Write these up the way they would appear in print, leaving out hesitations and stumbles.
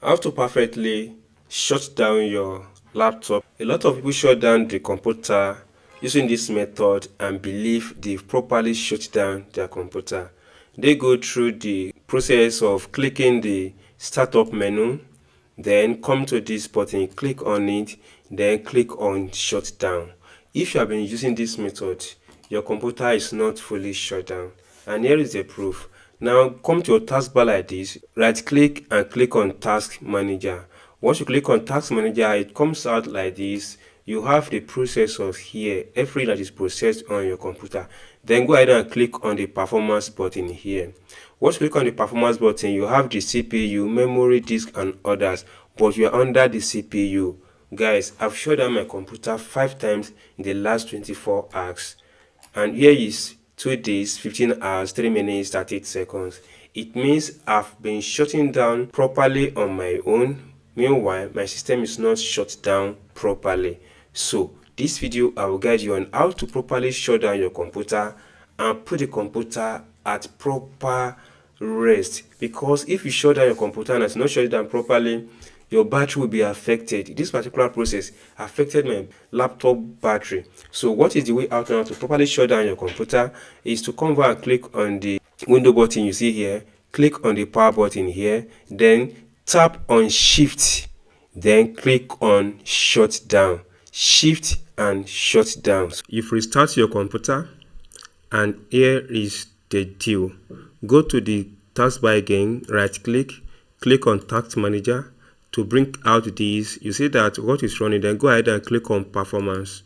How to perfectly shut down your laptop. A lot of people shut down the computer using this method and believe they've properly shut down their computer. They go through the process of clicking the startup menu, then come to this button, click on it, then click on shut down. If you have been using this method, your computer is not fully shut down. And here is the proof. Now come to your taskbar like this, right click and click on task manager. Once you click on task manager, it comes out like this. You have the processors here, everything that is processed on your computer. Then go ahead and click on the performance button here. Once you click on the performance button, you have the CPU, memory, disk and others, but you are under the CPU. Guys, I've shut down my computer 5 times in the last 24 hours. And here is 2 days, 15 hours, 3 minutes, 38 seconds. It means I've been shutting down properly on my own. Meanwhile, my system is not shut down properly. So, this video I will guide you on how to properly shut down your computer and put the computer at proper rest. Because if you shut down your computer and it's not shut down properly, your battery will be affected. This particular process affected my laptop battery. So what is the way out now to properly shut down your computer is to come over and click on the window button you see here, click on the power button here, then tap on shift, then click on shut down. Shift and shut down. So you restart your computer, and here is the deal. Go to the taskbar again, right click, click on task manager. To bring out these, you see that what is running, then go ahead and click on performance.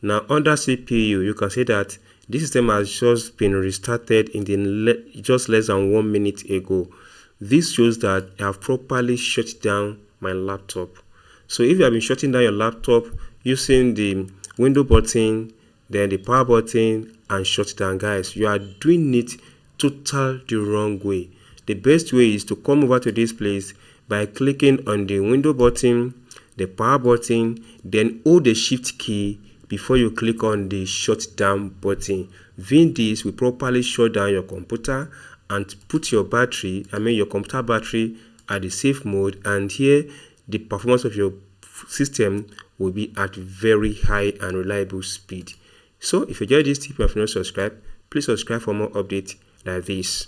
Now under CPU, you can see that this system has just been restarted in the just less than 1 minute ago. This shows that I have properly shut down my laptop. So if you have been shutting down your laptop using the window button, then the power button and shut down, guys, you are doing it total the wrong way. The best way is to come over to this place by clicking on the window button, the power button, then hold the shift key before you click on the shut down button. Doing this will properly shut down your computer and put your your computer battery at the safe mode, and here the performance of your system will be at very high and reliable speed. So if you enjoyed this tip and have not subscribed, please subscribe for more updates like this.